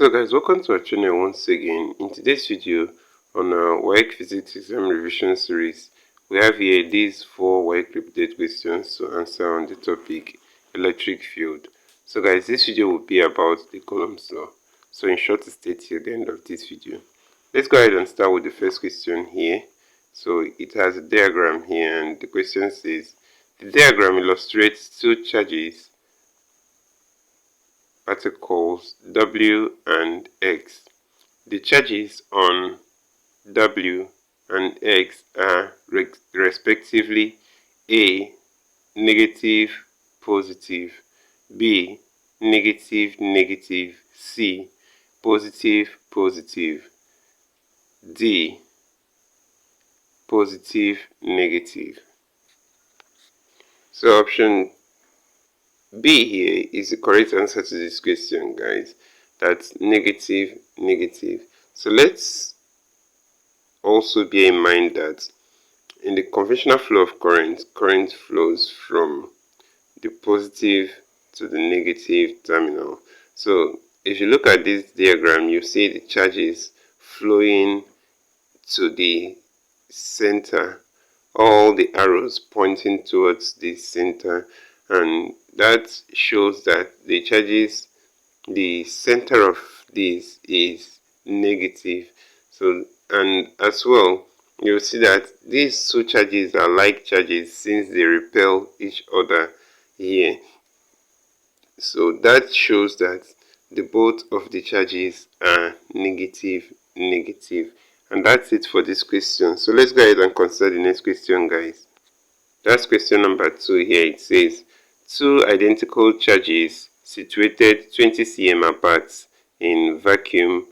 So guys, welcome to our channel once again. In today's video on our WAEC Physics Exam Revision Series, we have here these 4 WAEC repeated questions to answer on the topic electric field. So guys, this video will be about the Coulomb's law. So in short, stay till the end of this video. Let's go ahead and start with the first question here. So it has a diagram here, and the question says, the diagram illustrates two charges, particles W and X. The charges on W and X are respectively A, negative, positive, B, negative, negative, C, positive, positive, D, positive, negative. So option B here is the correct answer to this question, guys. That's negative, negative. So let's also bear in mind that in the conventional flow of current flows from the positive to the negative terminal. So if you look at this diagram, you see the charges flowing to the center, all the arrows pointing towards the center, and that shows that the charges, the center of this is negative. So, and as well, you'll see that these two charges are like charges since they repel each other here. So that shows that the both of the charges are negative, negative. And that's it for this question. So let's go ahead and consider the next question, guys. That's question number 2 here. It says, two identical charges situated 20 cm apart in vacuum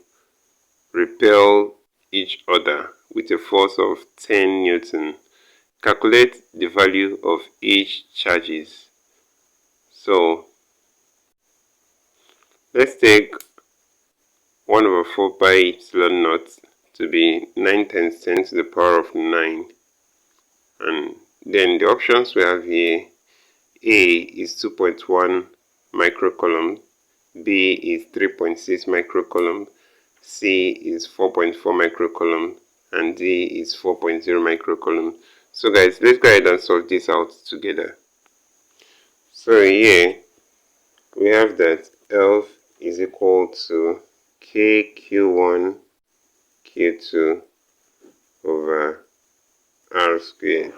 repel each other with a force of 10 Newton. Calculate the value of each charges. So let's take 1/4 pi epsilon naught to be 9 times 10 to the power of 9. And then the options we have here, A is 2.1 microcoulomb, B is 3.6 microcoulomb, C is 4.4 microcoulomb, and D is 4.0 microcoulomb. So guys, let's go ahead and solve this out together. So here we have that F is equal to KQ1 Q2 over R squared.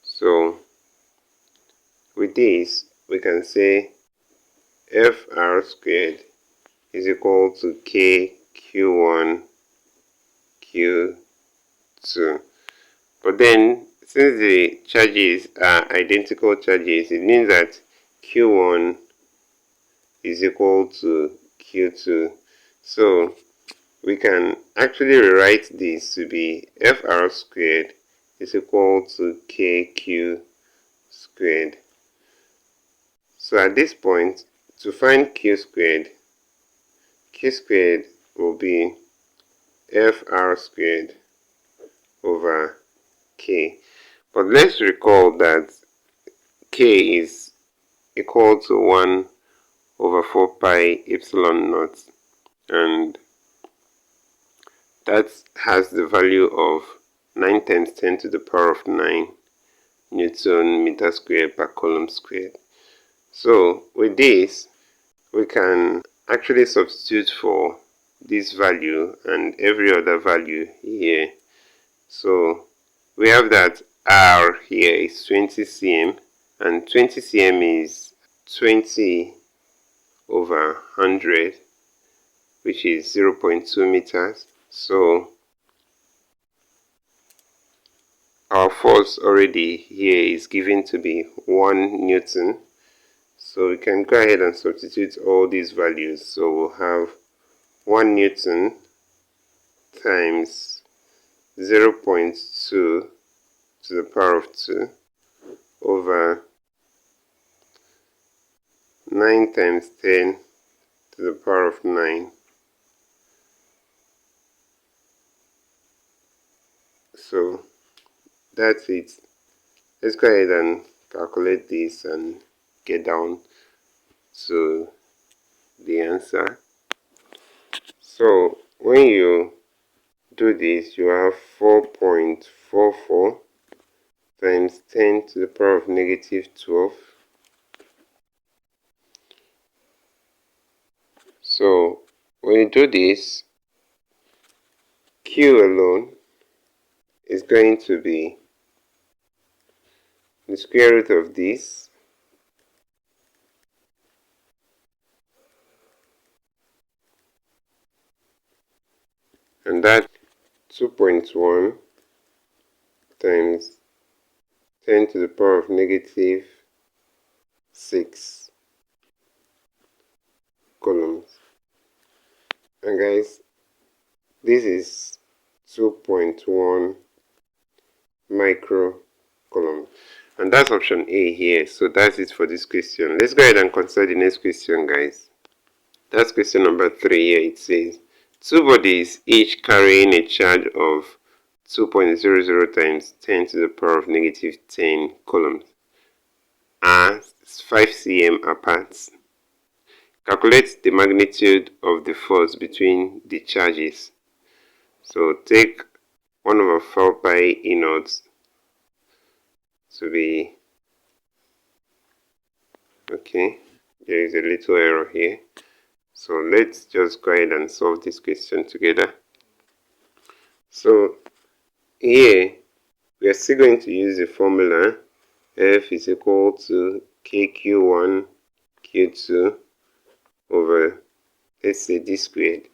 So with this, we can say FR squared is equal to KQ1 Q2. But then, since the charges are identical charges, it means that Q1 is equal to Q2. So we can actually rewrite this to be FR squared is equal to KQ squared. So at this point, to find Q squared will be FR squared over K. But let's recall that K is equal to 1/4 pi epsilon naught, and that has the value of 9 times 10 to the power of 9 Newton meter squared per coulomb squared. So with this, we can actually substitute for this value and every other value here. So we have that R here is 20 cm, and 20 cm is 20/100, which is 0.2 meters. So our force already here is given to be 1 Newton. So we can go ahead and substitute all these values. So we'll have 1 Newton times 0.2 to the power of 2 over 9 times 10 to the power of 9. So that's it. Let's go ahead and calculate this and get down to the answer. So when you do this, you have 4.44 times 10 to the power of negative 12. So when you do this, Q alone is going to be the square root of this and that's 2.1 times 10 to the power of negative 6 coulombs. And guys, this is 2.1 microcoulomb. And that's option A here. So that's it for this question. Let's go ahead and consider the next question, guys. That's question number 3 here. It says, two bodies each carrying a charge of 2.00 times 10 to the power of negative 10 coulombs are 5 cm apart. Calculate the magnitude of the force between the charges. So take 1/4 pi E naught to be, okay, there is a little error here. So let's just go ahead and solve this question together. So here we are still going to use the formula F is equal to KQ1 Q2 over, let's say, D squared.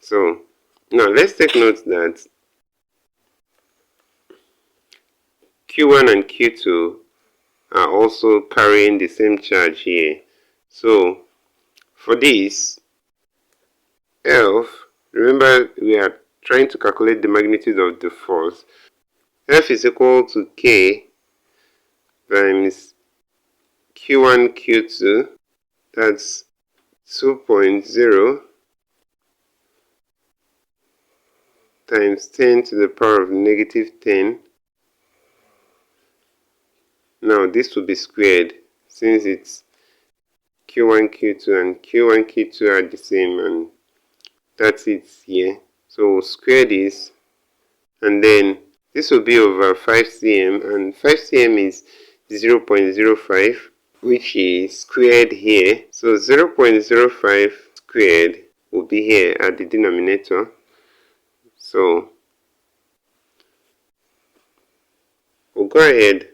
So now let's take note that Q1 and Q2 are also carrying the same charge here. So for this, F, remember we are trying to calculate the magnitude of the force. F is equal to K times Q1 Q2, that's 2.0 times 10 to the power of negative 10. Now this will be squared since it's Q1 Q2 and Q1 Q2 are the same, and that's it here. So we'll square this, and then this will be over 5 cm, and 5 cm is 0.05, which is squared here. So 0.05 squared will be here at the denominator. So we'll go ahead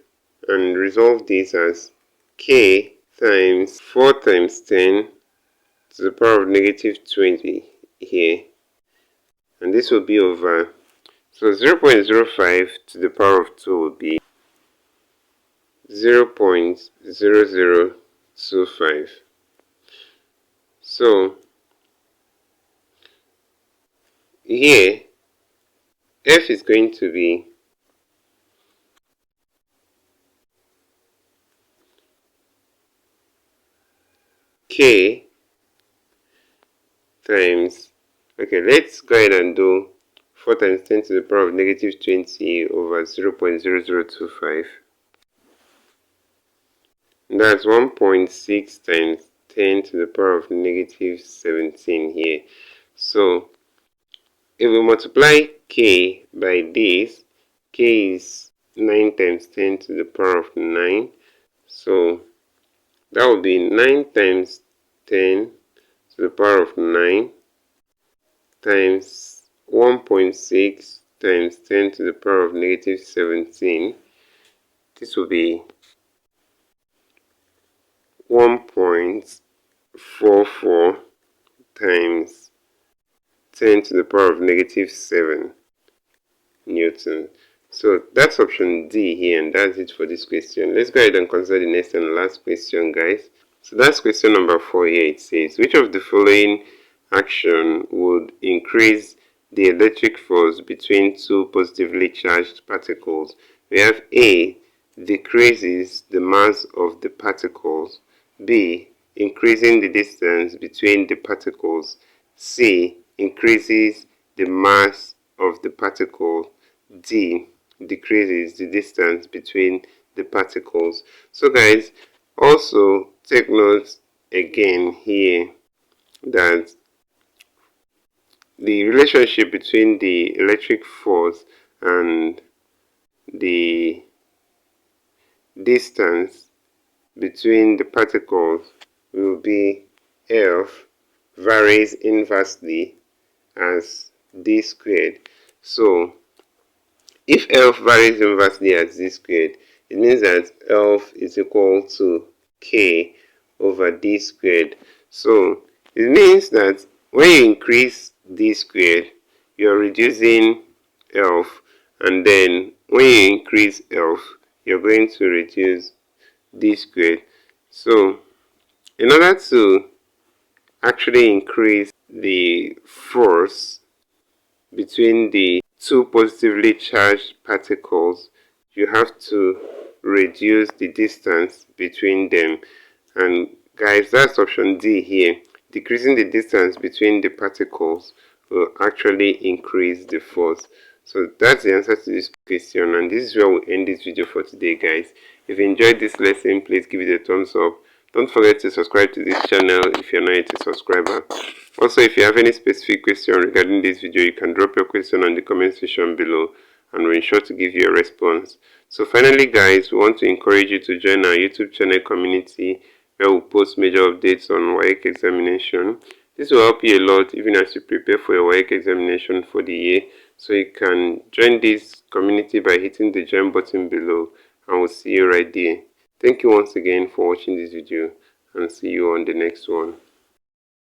and resolve this as K times 4 times 10 to the power of negative 20 here. And this will be over, so 0.05 to the power of 2 will be 0.0025. So here F is going to be K times, okay, let's go ahead and do 4 times 10 to the power of negative 20 over 0.0025. That's 1.6 times 10 to the power of negative 17 here. So if we multiply K by this, K is 9 times 10 to the power of 9. So that will be 9 times 10 to the power of 9 times 1.6 times 10 to the power of negative 17. This will be 1.44 times 10 to the power of negative 7 Newton. So that's option D here, and that's it for this question. Let's go ahead and consider the next and last question, guys. So that's question number 4 here. It says, which of the following action would increase the electric force between two positively charged particles? We have A, decreases the mass of the particles. B, increasing the distance between the particles. C, increases the mass of the particle. D, decreases the distance between the particles. So guys, also take note again here that the relationship between the electric force and the distance between the particles will be F varies inversely as d squared. So if F varies inversely as d squared, it means that F is equal to k over d squared. So it means that when you increase d squared, you're reducing F, and then when you increase F, you're going to reduce d squared. So in order to actually increase the force between the two positively charged particles, you have to reduce the distance between them. And guys, that's option D here. Decreasing the distance between the particles will actually increase the force. So that's the answer to this question, and this is where we end this video for today, guys. If you enjoyed this lesson, please give it a thumbs up. Don't forget to subscribe to this channel if you're not yet a subscriber. Also, if you have any specific question regarding this video, you can drop your question on the comment section below, and we'll ensure to give you a response. So finally, guys, we want to encourage you to join our YouTube channel community, where we post major updates on WAEC examination. This will help you a lot even as you prepare for your WAEC examination for the year. So you can join this community by hitting the join button below, and we'll see you right there. Thank you once again for watching this video, and see you on the next one.